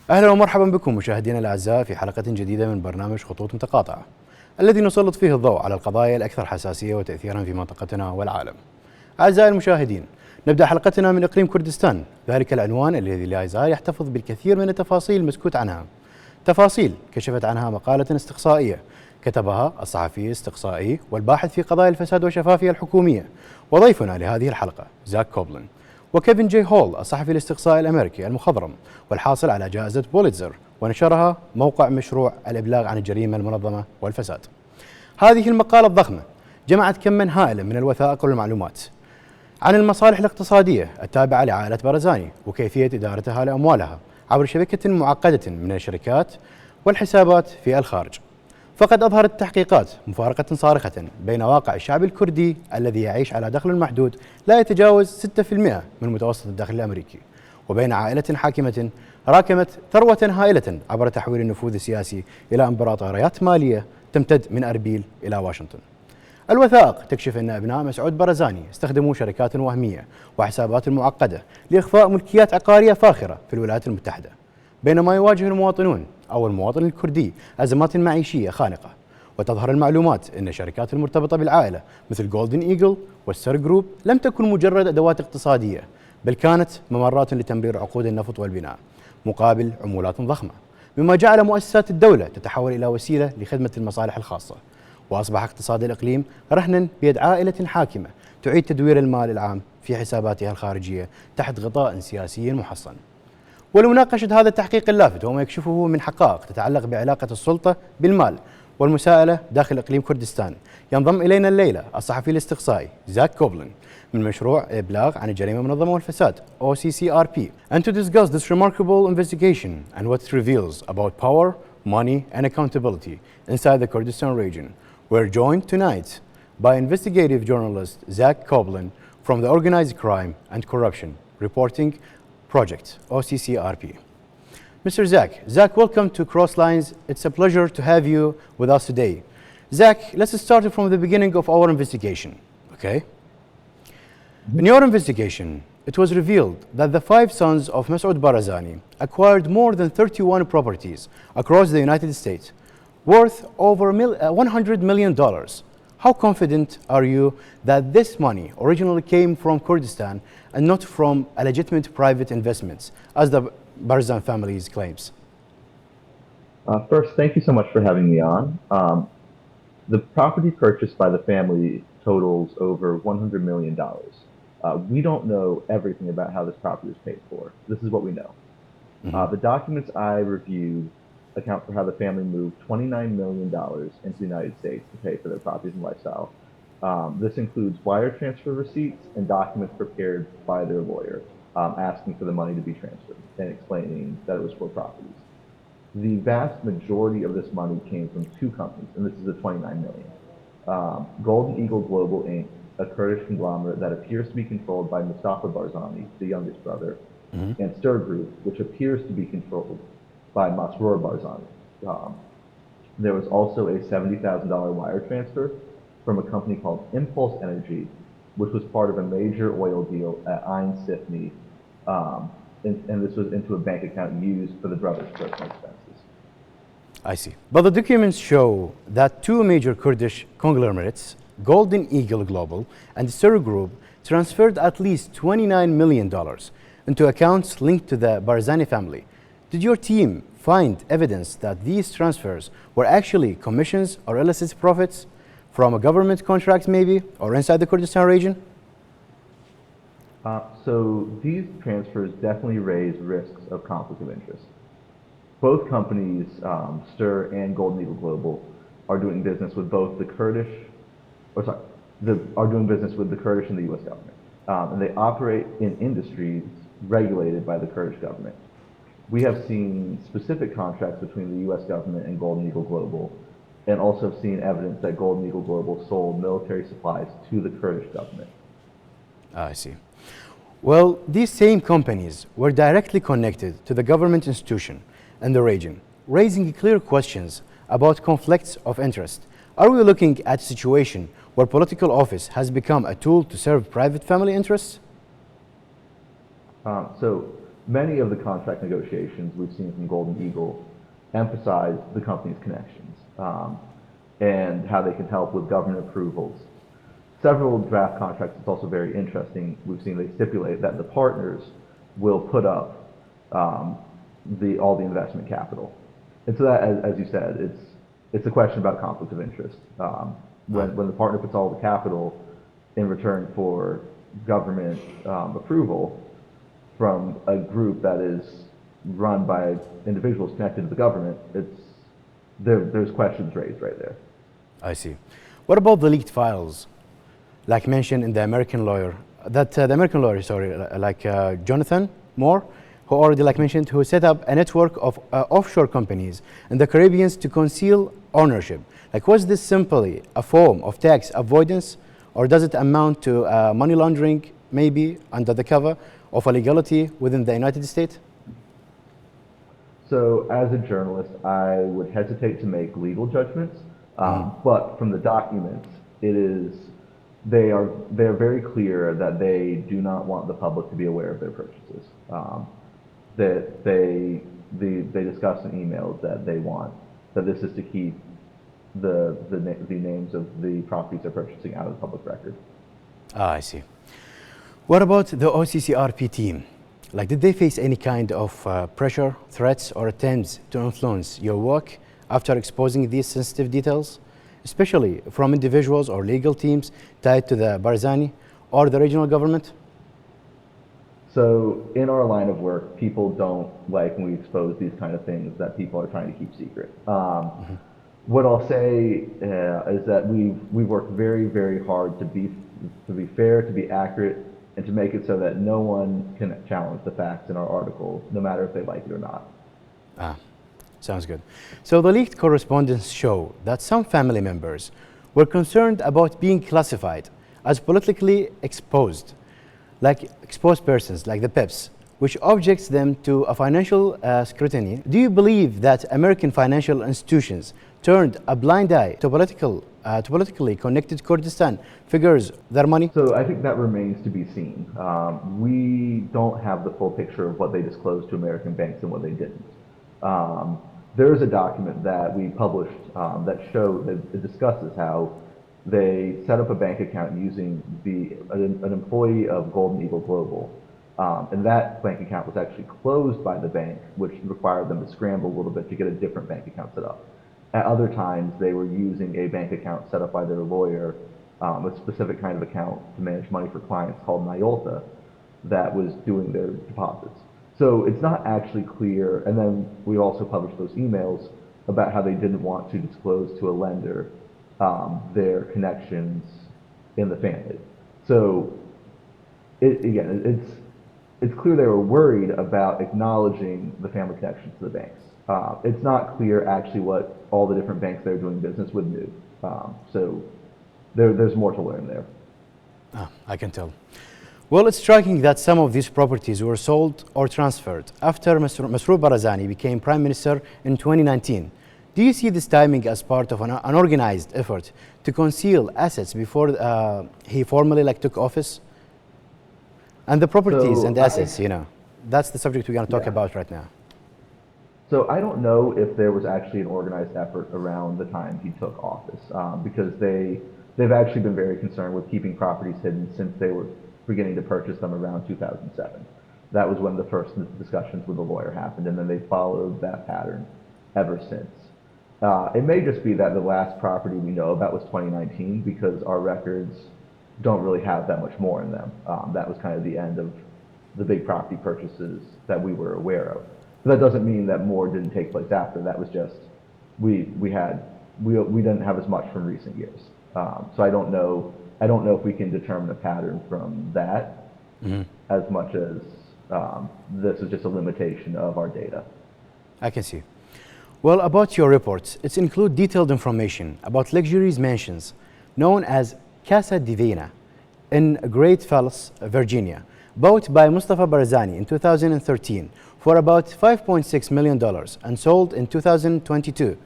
أهلا ومرحبا بكم مشاهدينا الأعزاء في حلقة جديدة من برنامج خطوط متقاطعة، الذي نسلط فيه الضوء على القضايا الأكثر حساسية وتأثيرا في منطقتنا والعالم. أعزائي المشاهدين، نبدأ حلقتنا من إقليم كردستان، ذلك العنوان الذي لا يزال يحتفظ بالكثير من التفاصيل المسكوت عنها. تفاصيل كشفت عنها مقالة استقصائية كتبها الصحفي الاستقصائي والباحث في قضايا الفساد والشفافية الحكومية، وضيفنا لهذه الحلقة زاك كوبلن، وكيفن جي هول الصحفي الاستقصائي الأمريكي المخضرم والحاصل على جائزة بوليتزر، ونشرها موقع مشروع الإبلاغ عن الجريمة المنظمة والفساد. هذه المقالة الضخمة جمعت كماً هائلاً من الوثائق والمعلومات عن المصالح الاقتصادية التابعة لعائلة بارزاني وكيفية إدارتها لأموالها عبر شبكة معقدة من الشركات والحسابات في الخارج. فقد أظهرت التحقيقات مفارقة صارخة بين واقع الشعب الكردي الذي يعيش على دخل محدود لا يتجاوز 6% من متوسط الدخل الأمريكي، وبين عائلة حاكمة راكمت ثروة هائلة عبر تحويل النفوذ السياسي إلى إمبراطوريات مالية تمتد من أربيل إلى واشنطن. الوثائق تكشف أن أبناء مسعود بارزاني استخدموا شركات وهمية وحسابات معقدة لإخفاء ملكيات عقارية فاخرة في الولايات المتحدة، بينما يواجه المواطنون أو المواطن الكردي أزمات معيشية خانقة. وتظهر المعلومات أن الشركات المرتبطة بالعائلة مثل جولدن إيجل وستر جروب لم تكن مجرد أدوات اقتصادية، بل كانت ممرات لتمرير عقود النفط والبناء مقابل عمولات ضخمة، مما جعل مؤسسات الدولة تتحول إلى وسيلة لخدمة المصالح الخاصة. وأصبح اقتصاد الإقليم رهنا بيد عائلة حاكمة تعيد تدوير المال العام في حساباتها الخارجية تحت غطاء سياسي محصن. ولمناقشة هذا التحقيق اللافت وما يكشفه من حقائق تتعلق بعلاقة السلطة بالمال والمساءلة داخل إقليم كردستان، ينضم إلينا الليلة الصحفي الاستقصائي زاك كوبلن من مشروع إبلاغ عن الجريمة المنظمة والفساد OCCRP, and to discuss this remarkable investigation and what it reveals about power, money and accountability inside the Kurdistan region. We're joined tonight by investigative journalist Zack Kopplin from the Organized Crime and Corruption Reporting Project, OCCRP. Mr. Zack, welcome to Crosslines. It's a pleasure to have you with us today. Zack, let's start from the beginning of our investigation, okay? In your investigation, it was revealed that the 5 sons of Masoud Barzani acquired more than 31 properties across the United States worth over $100 million. How confident are you that this money originally came from Kurdistan and not from a legitimate private investments, as the Barzan family's claims? First, thank you so much for having me on. The property purchased by the family totals over $100 million. We don't know everything about how this property was paid for. This is what we know. The documents I reviewed account for how the family moved $29 million into the United States to pay for their properties and lifestyle. This includes wire transfer receipts and documents prepared by their lawyer asking for the money to be transferred and explaining that it was for properties. The vast majority of this money came from 2 companies, and this is the $29 million. Golden Eagle Global Inc., a Kurdish conglomerate that appears to be controlled by Mustafa Barzani, the youngest brother, and Ster Group, which appears to be controlled by Masroor Barzani. There was also a $70,000 wire transfer from a company called Impulse Energy, which was part of a major oil deal at Ain Sifni, and this was into a bank account used for the brothers' personal expenses. I see. But the documents show that 2 major Kurdish conglomerates, Golden Eagle Global and Ster Group, transferred at least $29 million into accounts linked to the Barzani family. Did your team find evidence that these transfers were actually commissions or illicit profits from a government contract maybe, or inside the Kurdistan region? So these transfers definitely raise risks of conflict of interest. Both companies, Ster and Golden Eagle Global, are doing business with both the Kurdish, are doing business with the Kurdish and the U.S. government, and they operate in industries regulated by the Kurdish government. We have seen specific contracts between the U.S. government and Golden Eagle Global, and also have seen evidence that Golden Eagle Global sold military supplies to the Kurdish government. I see. Well, these same companies were directly connected to the government institution in the region, raising clear questions about conflicts of interest. Are we looking at a situation where political office has become a tool to serve private family interests? So many of the contract negotiations we've seen from Golden Eagle emphasize the company's connections and how they can help with government approvals. Several draft contracts, it's also very interesting, we've seen they stipulate that the partners will put up all the investment capital. And so that, as you said, it's a question about conflict of interest. When the partner puts all the capital in return for government approval from a group that is run by individuals connected to the government, there's questions raised right there. I see. What about the leaked files, like mentioned in the American lawyer, Jonathan Moore, who already, like mentioned, who set up a network of offshore companies in the Caribbean to conceal ownership? Like, was this simply a form of tax avoidance, or does it amount to money laundering, maybe under the cover of illegality within the United States? So, as a journalist, I would hesitate to make legal judgments, but from the documents, they are very clear that they do not want the public to be aware of their purchases. That they discuss in emails that they want that this is to keep the names of the properties they're purchasing out of the public record. I see. What about the OCCRP team? Like, did they face any kind of pressure, threats, or attempts to influence your work after exposing these sensitive details, especially from individuals or legal teams tied to the Baarzani or the regional government? So in our line of work, people don't like when we expose these kind of things that people are trying to keep secret. What I'll say is that we've worked very, very hard to be fair, to be accurate, and to make it so that no one can challenge the facts in our article, no matter if they like it or not. Sounds good. So the leaked correspondence show that some family members were concerned about being classified as politically exposed, like exposed persons, like the PEPs, which objects them to a financial scrutiny. Do you believe that American financial institutions turned a blind eye to politically connected Kurdistan figures their money? So I think that remains to be seen. We don't have the full picture of what they disclosed to American banks and what they didn't. There is a document that we published that discusses how they set up a bank account using an employee of Golden Eagle Global. And that bank account was actually closed by the bank, which required them to scramble a little bit to get a different bank account set up. At other times, they were using a bank account set up by their lawyer, a specific kind of account to manage money for clients called Nyolta, that was doing their deposits. So it's not actually clear. And then we also published those emails about how they didn't want to disclose to a lender their connections in the family. So it's clear they were worried about acknowledging the family connections to the banks. It's not clear actually what all the different banks they're doing business with knew. So there's more to learn there. I can tell. Well, it's striking that some of these properties were sold or transferred after Masroor Barzani became Prime Minister in 2019. Do you see this timing as part of an organized effort to conceal assets before he formally took office? And the properties and the assets, that's the subject we're going to talk about right now. So I don't know if there was actually an organized effort around the time he took office, because they've actually been very concerned with keeping properties hidden since they were beginning to purchase them around 2007. That was when the first discussions with the lawyer happened, and then they followed that pattern ever since. It may just be that the last property we know about was 2019 because our records don't really have that much more in them. That was kind of the end of the big property purchases that we were aware of. But that doesn't mean that more didn't take place after. That was just, we didn't have as much from recent years. So I don't know if we can determine a pattern from that as much as this is just a limitation of our data. I can see. Well, about your reports, it includes detailed information about luxuries mansions known as Casa Divina in Great Falls, Virginia, bought by Mustafa Barzani in 2013 for about $5.6 million and sold in 2022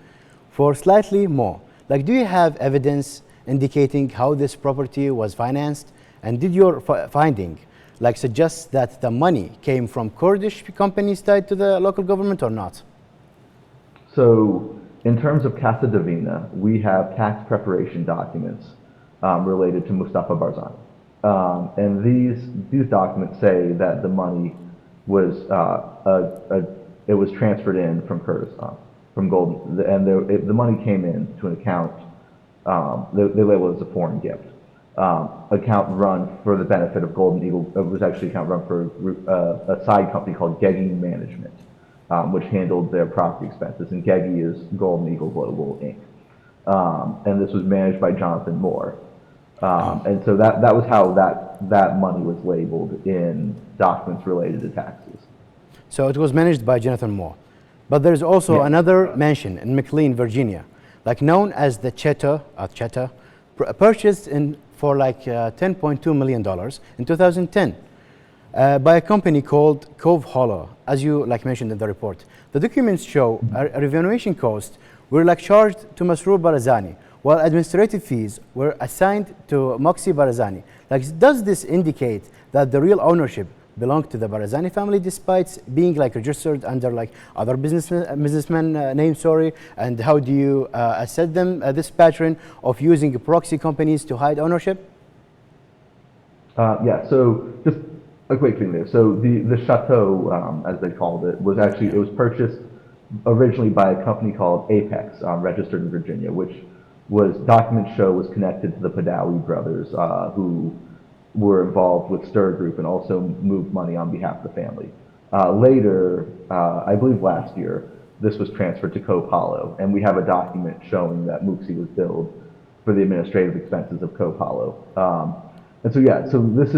for slightly more. Do you have evidence indicating how this property was financed? And did your finding like suggests that the money came from Kurdish companies tied to the local government or not? So in terms of Casa Divina, we have tax preparation documents related to Mustafa Barzani. And these documents say that the money was it was transferred in from Kurdistan, from Golden, and the money came in to an account. They label it as a foreign gift. Account run for the benefit of Golden Eagle. It was actually account run for a side company called Gegi Management, which handled their property expenses. And Gegi is Golden Eagle Global Inc. And this was managed by Jonathan Moore. And so that was how that money was labeled in documents related to taxes. So it was managed by Jonathan Moore. But there's also another mansion in McLean, Virginia, like known as the Cheta, purchased for like $10.2 million in 2010 by a company called Cove Hollow, as you like mentioned in the report. The documents show a revaluation cost were like charged to Masroor Barzani, while administrative fees were assigned to Moxie Barzani. Like, does this indicate that the real ownership belonged to the Barzani family, despite being like registered under like other businessmen names? Sorry, and how do you assess them this pattern of using proxy companies to hide ownership? Yeah. So just a quick thing there. So the chateau, as they called it, was actually it was purchased originally by a company called Apex, registered in Virginia, which was documents show was connected to the Padawi brothers, who were involved with Ster Group and also moved money on behalf of the family. Later, I believe last year, this was transferred to Cove Hollow, and we have a document showing that Muxi was billed for the administrative expenses of Cove Hollow. And so yeah, so this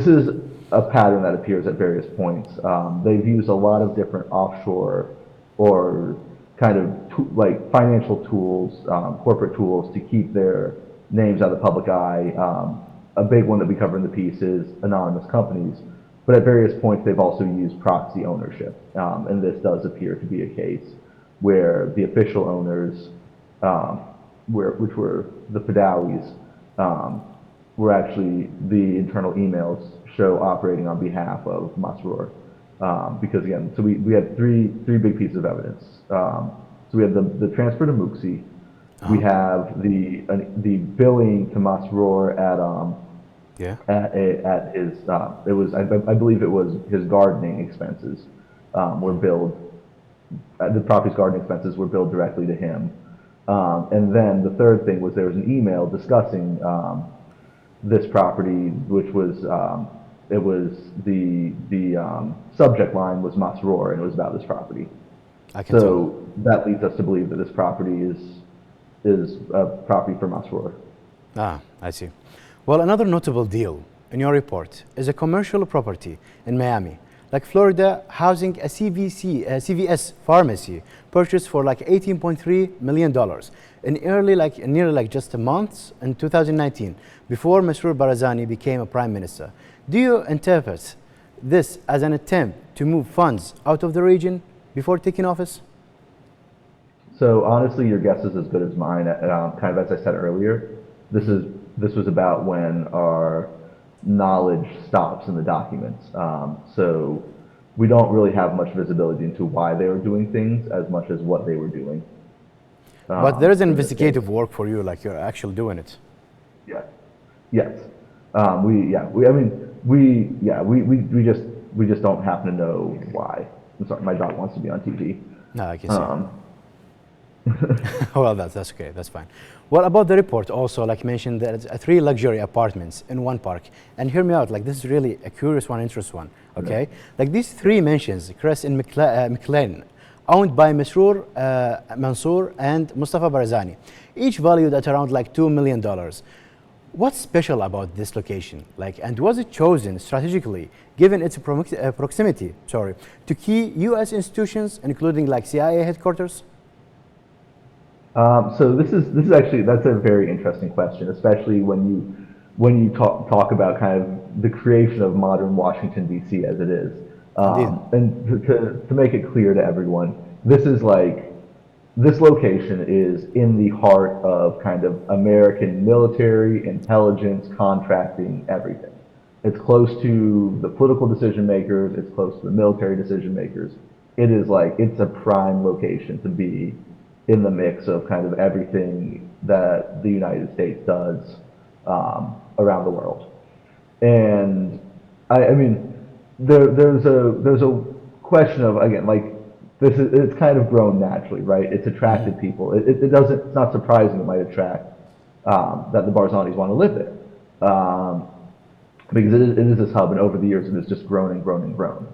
is a pattern that appears at various points. They've used a lot of different offshore or kind of like financial tools, corporate tools to keep their names out of the public eye. A big one that we cover in the piece is anonymous companies, but at various points they've also used proxy ownership, and this does appear to be a case where the official owners, which were the Padawis, were actually the internal emails show operating on behalf of Masroor, because again, so we had three big pieces of evidence. So we have the transfer to Muxi. We have the billing to Masroor at his it was I believe it was his gardening expenses were billed. The property's gardening expenses were billed directly to him, and then the third thing was there was an email discussing this property, which was it was the subject line was Masroor, and it was about this property. So that leads us to believe that this property is a property for Masroor. I see. Well, another notable deal in your report is a commercial property in Miami, like Florida, housing a CVS pharmacy purchased for like $18.3 million in nearly like just a month in 2019, before Masroor Barzani became a prime minister. Do you interpret this as an attempt to move funds out of the region before taking office? So honestly, your guess is as good as mine. Kind of as I said earlier, this was about when our knowledge stops in the documents. So we don't really have much visibility into why they were doing things as much as what they were doing. But there is an investigative work for you, like you're actually doing it. Yeah. Yes. We just don't happen to know why. I'm sorry, my dog wants to be on TV. No, I can see. Well, that's okay. That's fine. Well, about the report also, like mentioned, there's 3 luxury apartments in one park. And hear me out, like this is really a curious one, interesting one, okay? Like these 3 mansions, Chris in McLean, owned by Masroor Mansour and Mustafa Barzani, each valued at around like $2 million. What's special about this location? Like, and was it chosen strategically, given its proximity, to key U.S. institutions, including like CIA headquarters? So this is actually, that's a very interesting question, especially when you talk about kind of the creation of modern Washington D.C. as it is. And to make it clear to everyone, this location is in the heart of kind of American military, intelligence, contracting, everything. It's close to the political decision makers. It's close to the military decision makers. It is like, it's a prime location to be in the mix of kind of everything that the United States does around the world. And I mean, there's a question of, again, like, it's kind of grown naturally, right? It's attracted people. It's not surprising it might attract that the Barzanis want to live there, because it is this hub, and over the years it has just grown and grown and grown.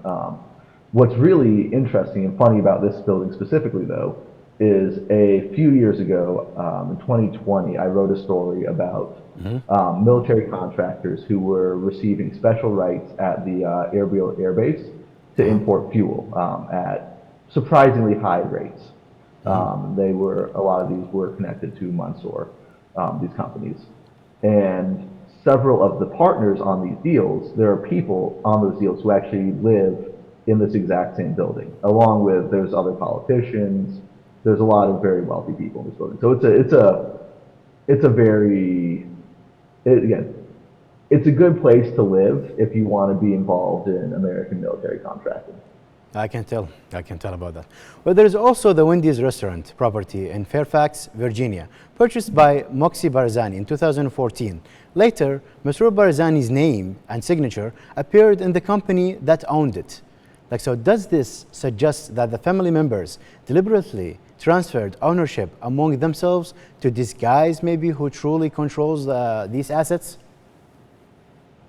What's really interesting and funny about this building specifically, though, is a few years ago, in 2020, I wrote a story about military contractors who were receiving special rights at the Erbil Air Base to import fuel at surprisingly high rates. A lot of these were connected to Mansour, these companies. And several of the partners on these deals, there are people on those deals who actually live in this exact same building, along with, there's other politicians, there's a lot of very wealthy people in this building. So it's a good place to live if you want to be involved in American military contracting. I can tell about that. Well, there is also the Wendy's restaurant property in Fairfax, Virginia, purchased by Moxie Barzani in 2014. Later, Masroor Barzani's name and signature appeared in the company that owned it. Like, so does this suggest that the family members deliberately transferred ownership among themselves to disguise maybe who truly controls these assets?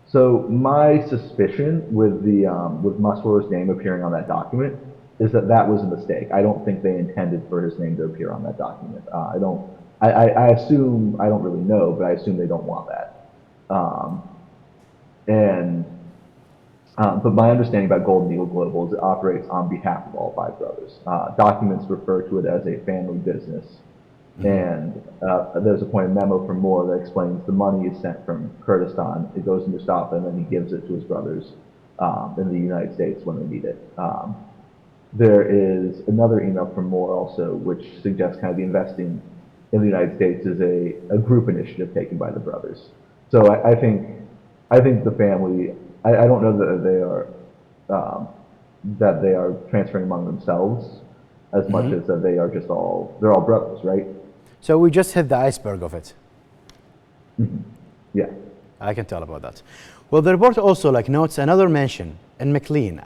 So my suspicion with Masroor's name appearing on that document is that was a mistake. I don't think they intended for his name to appear on that document. I assume, I don't really know, but I assume they don't want that. But my understanding about Golden Eagle Global is it operates on behalf of all five brothers. Documents refer to it as a family business. And there's a pointed memo from Moore that explains the money is sent from Kurdistan. It goes to Mustafa, and then he gives it to his brothers in the United States when they need it. There is another email from Moore also, which suggests kind of the investing in the United States is a group initiative taken by the brothers. So I think the family, I don't know that they are transferring among themselves as much as that they're all brothers, right? So we just hit the iceberg of it. Yeah. I can tell about that. Well, the report also notes another mention in McLean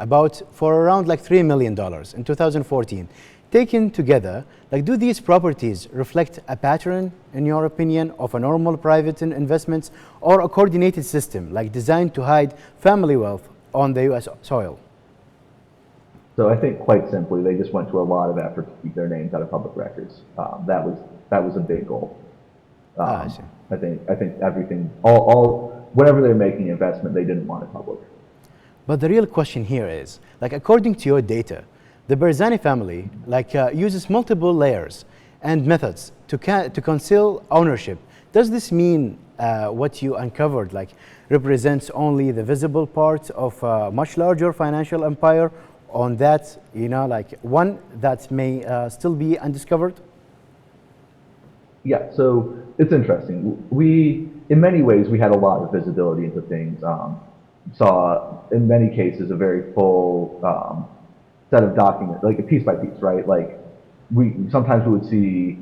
for around $3 million in 2014. Taken together, do these properties reflect a pattern, in your opinion, of a normal private investments or a coordinated system designed to hide family wealth on the U.S. soil? So I think quite simply, they just went to a lot of effort to keep their names out of public records. That was a big goal. I see. I think everything, whenever they're making investment, they didn't want it public. But the real question here is, according to your data, the Barzani family uses multiple layers and methods to conceal ownership. Does this mean what you uncovered represents only the visible part of a much larger financial empire on that, one that may still be undiscovered? Yeah, so it's interesting. In many ways, we had a lot of visibility into things. Saw, in many cases, a very full set of documents, piece by piece, right? Sometimes we would see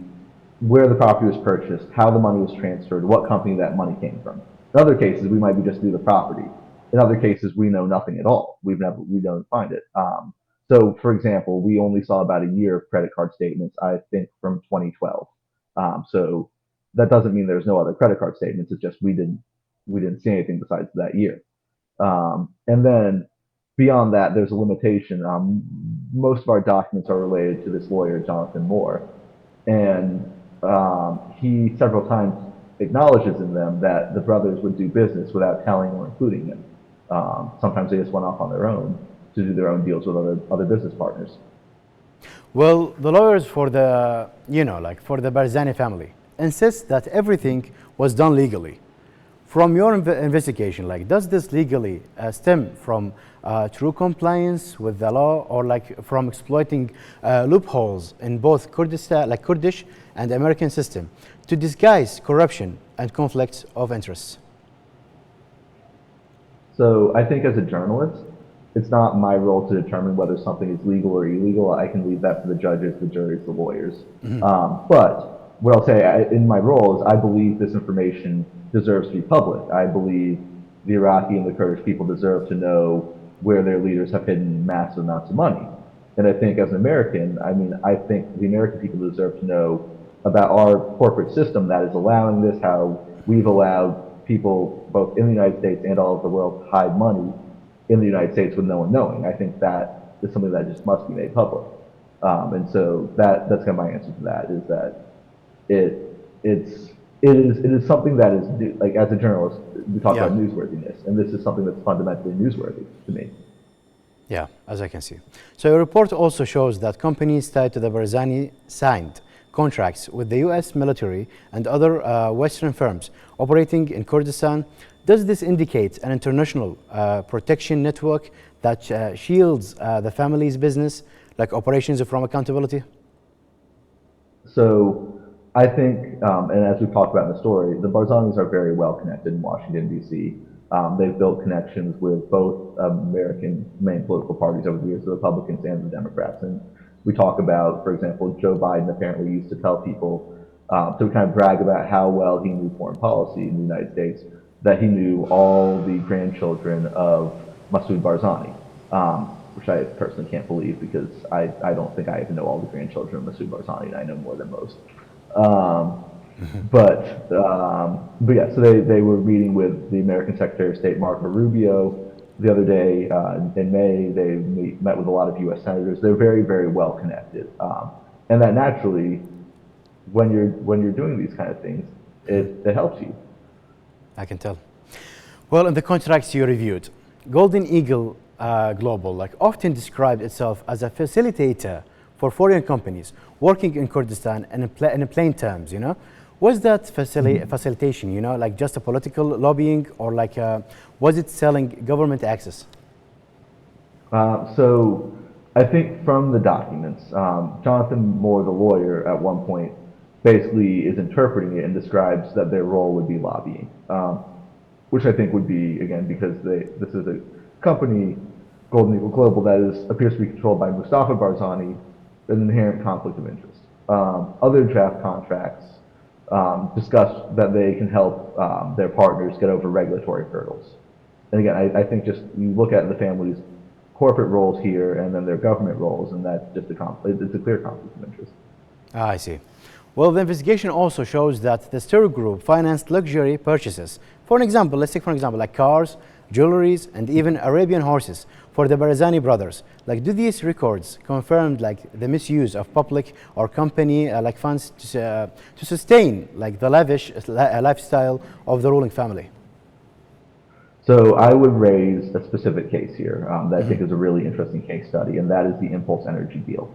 where the property was purchased, how the money was transferred, what company that money came from. In other cases, we might be just through the property. In other cases, we know nothing at all. We don't find it. So, for example, we only saw about a year of credit card statements, I think, from 2012. So that doesn't mean there's no other credit card statements. It's just we didn't see anything besides that year. And then beyond that, there's a limitation. Most of our documents are related to this lawyer, Jonathan Moore, and he several times acknowledges in them that the brothers would do business without telling or including him. Sometimes they just went off on their own to do their own deals with other business partners. Well, the lawyers for the, for the Barzani family insist that everything was done legally. From your investigation, does this legally stem from true compliance with the law, or from exploiting loopholes in both Kurdistan, Kurdish and American system to disguise corruption and conflicts of interest? So I think as a journalist, it's not my role to determine whether something is legal or illegal. I can leave that to the judges, the juries, the lawyers. But what I'll say in my role is I believe this information deserves to be public. I believe the Iraqi and the Kurdish people deserve to know where their leaders have hidden massive amounts of money. And I think as an American, I think the American people deserve to know about our corporate system that is allowing this, how we've allowed people both in the United States and all over the world to hide money in the United States with no one knowing. I think that is something that just must be made public. And so that's kind of my answer to that, is that it is something that is, like, as a journalist, we talk about newsworthiness, and this is something that's fundamentally newsworthy to me. Yeah, as I can see. So your report also shows that companies tied to the Barbazani signed contracts with the US military and other Western firms operating in Kurdistan. Does this indicate an international protection network that shields the family's business, like operations from accountability? So I think, and as we've talked about in the story, the Barzanis are very well connected in Washington, D.C. They've built connections with both American main political parties over the years, the Republicans and the Democrats. And we talk about, for example, Joe Biden apparently used to tell people, to kind of brag about how well he knew foreign policy in the United States, that he knew all the grandchildren of Masoud Barzani, which I personally can't believe, because I don't think I even know all the grandchildren of Masoud Barzani, and I know more than most. But yeah, so they were meeting with the American Secretary of State, Marco Rubio, the other day in May. They met with a lot of U.S. senators. They're very, very well connected, and that naturally, when you're doing these kind of things, it helps you. I can tell. Well, in the contracts you reviewed, Golden Eagle Global often described itself as a facilitator for foreign companies working in Kurdistan, and in plain terms, was that facilitation, just a political lobbying, or was it selling government access? So I think from the documents, Jonathan Moore, the lawyer, at one point basically is interpreting it and describes that their role would be lobbying, which I think would be, again, because this is a company, Golden Eagle Global, that appears to be controlled by Mustafa Barzani, an inherent conflict of interest. Other draft contracts discuss that they can help their partners get over regulatory hurdles. And again, I think just you look at the family's corporate roles here and then their government roles, and that's just it's a clear conflict of interest. I see. Well, the investigation also shows that the Ster Group financed luxury purchases. For example, let's take like cars, jewelries, and even Arabian horses for the Barzani brothers. Do these records confirm the misuse of public or company funds to sustain the lavish lifestyle of the ruling family? So I would raise a specific case here that I think is a really interesting case study, and that is the Impulse Energy deal.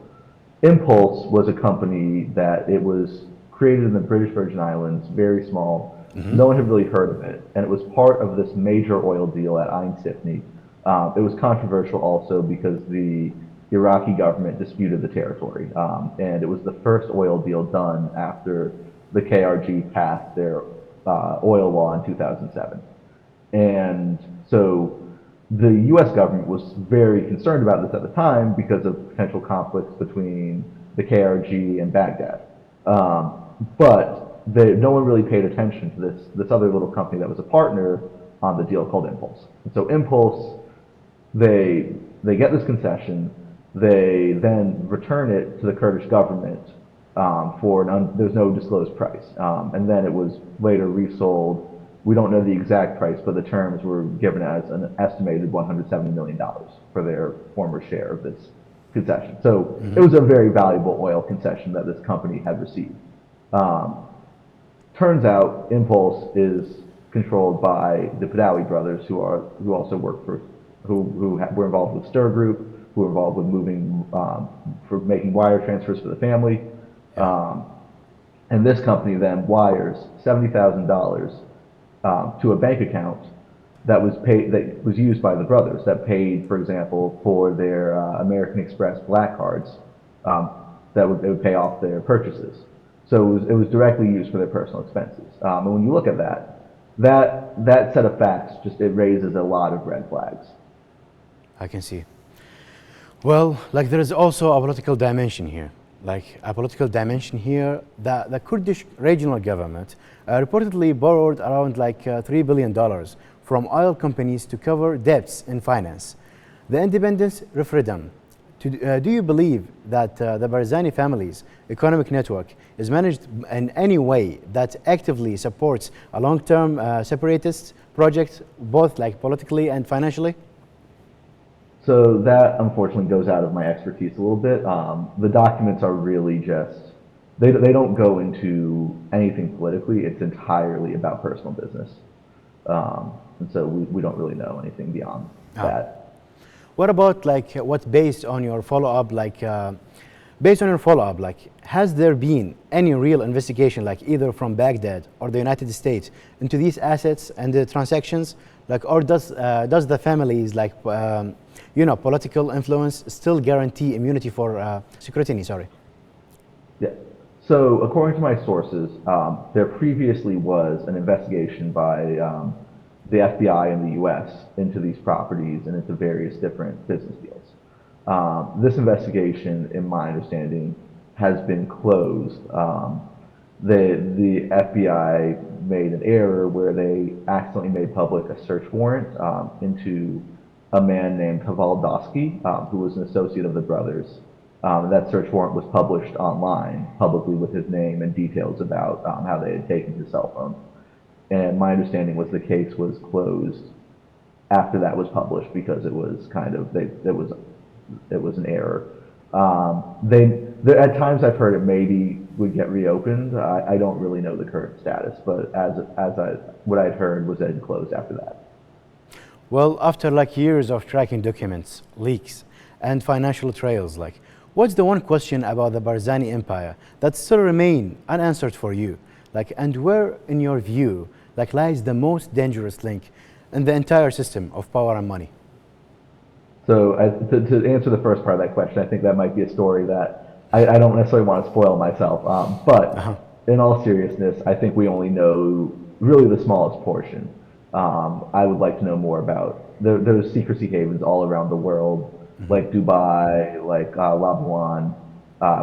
Impulse was a company that it was created in the British Virgin Islands, very small. No one had really heard of it, and it was part of this major oil deal at Ain Sifni. It was controversial also because the Iraqi government disputed the territory, and it was the first oil deal done after the KRG passed their oil law in 2007. And so the U.S. government was very concerned about this at the time because of potential conflicts between the KRG and Baghdad. But no one really paid attention to this other little company that was a partner on the deal called Impulse. And so Impulse, they get this concession, they then return it to the Kurdish government there's no disclosed price. And then it was later resold. We don't know the exact price, but the terms were given as an estimated $170 million for their former share of this concession. So it was a very valuable oil concession that this company had received. Turns out Impulse is controlled by the Badawi brothers, who also work who were involved with Ster Group, who were involved with for making wire transfers for the family. And this company then wires $70,000 to a bank account that was used by the brothers, that paid, for example, for their American Express black cards they would pay off their purchases. So it was directly used for their personal expenses. And when you look at that, that set of facts it raises a lot of red flags. I can see. Well, like there is also a political dimension here. That the Kurdish regional government reportedly borrowed around like $3 billion from oil companies to cover debts in finance. The independence referendum. Do you believe that the Barzani family's economic network is managed in any way that actively supports a long-term separatist project, both like politically and financially? So that unfortunately goes out of my expertise a little bit. The documents are really they don't go into anything politically. It's entirely about personal business. And so we don't really know anything beyond that. What about like based on your follow-up, has there been any real investigation, like either from Baghdad or the United States, into these assets and the transactions, or does the family's political influence still guarantee immunity for scrutiny? Sorry. Yeah. So according to my sources, there previously was an investigation by the FBI in the U.S. into these properties and into various different business deals. This investigation, in my understanding, has been closed. The FBI made an error where they accidentally made public a search warrant into a man named Hvaldowski, who was an associate of the brothers. That search warrant was published online, publicly, with his name and details about how they had taken his cell phone. And my understanding was the case was closed after that was published because it was it was an error. At times I've heard it maybe would get reopened. I don't really know the current status, but what I'd heard was that it closed after that. Well, after years of tracking documents, leaks, and financial trails, what's the one question about the Barzani empire that still remain unanswered for you? And where, in your view, lies the most dangerous link in the entire system of power and money? So to answer the first part of that question, I think that might be a story that I don't necessarily want to spoil myself. But in all seriousness, I think we only know really the smallest portion. I would like to know more about those secrecy havens all around the world, like Dubai, like Labuan,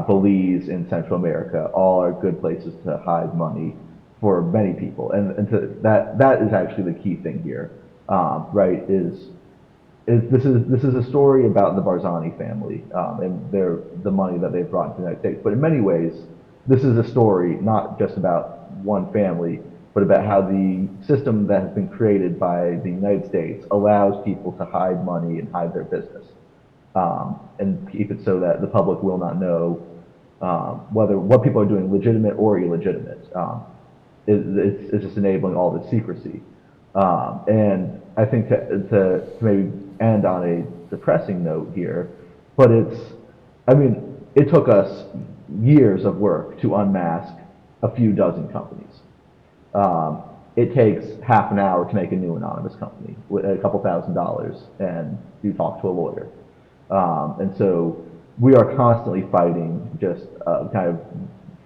Belize in Central America. All are good places to hide money for many people, and that is actually the key thing here, right? This is a story about the Barzani family and the money that they've brought to the United States. But in many ways, this is a story not just about one family, but about how the system that has been created by the United States allows people to hide money and hide their business, and keep it so that the public will not know whether what people are doing legitimate or illegitimate. It's just enabling all this secrecy. And I think to maybe end on a depressing note here, but it took us years of work to unmask a few dozen companies. It takes half an hour to make a new anonymous company with a couple $1,000s, and you talk to a lawyer. And so we are constantly fighting, just kind of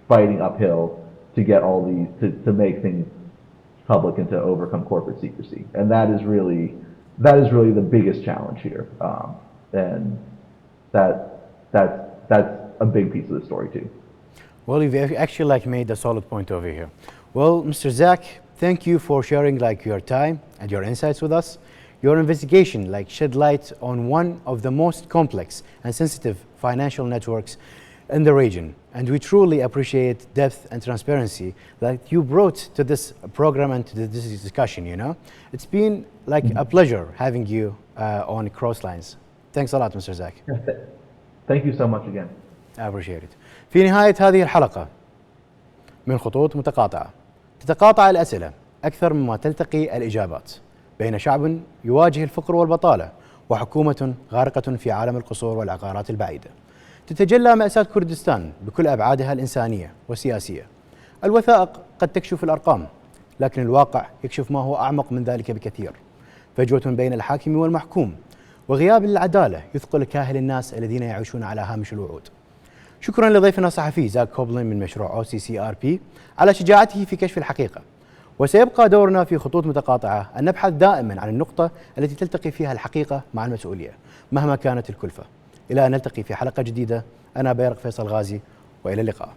fighting uphill to get all these, to make things public and to overcome corporate secrecy. And that is really the biggest challenge here. And that's a big piece of the story too. Well, you've actually made a solid point over here. Well, Mr. Zack, thank you for sharing your time and your insights with us. Your investigation shed light on one of the most complex and sensitive financial networks in the region, and we truly appreciate depth and transparency that you brought to this program and to this discussion. It's been a pleasure having you on Crosslines. Thanks a lot, Mr. Zack. Thank you so much again. I appreciate it. في نهاية هذه الحلقة من خطوط متقاطعة، تتقاطع الأسئلة أكثر مما تلتقي الإجابات بين شعب يواجه الفقر والبطالة وحكومة غارقة في عالم القصور والعقارات البعيدة. تتجلى مأساة كردستان بكل أبعادها الإنسانية والسياسية. الوثائق قد تكشف الأرقام، لكن الواقع يكشف ما هو أعمق من ذلك بكثير. فجوة بين الحاكم والمحكوم وغياب العدالة يثقل كاهل الناس الذين يعيشون على هامش الوعود. شكرا لضيفنا الصحفي زاك كوبلن من مشروع OCCRP على شجاعته في كشف الحقيقة، وسيبقى دورنا في خطوط متقاطعة أن نبحث دائما عن النقطة التي تلتقي فيها الحقيقة مع المسؤولية مهما كانت الكلفة. إلى أن نلتقي في حلقة جديدة، أنا بيرق فيصل غازي، وإلى اللقاء.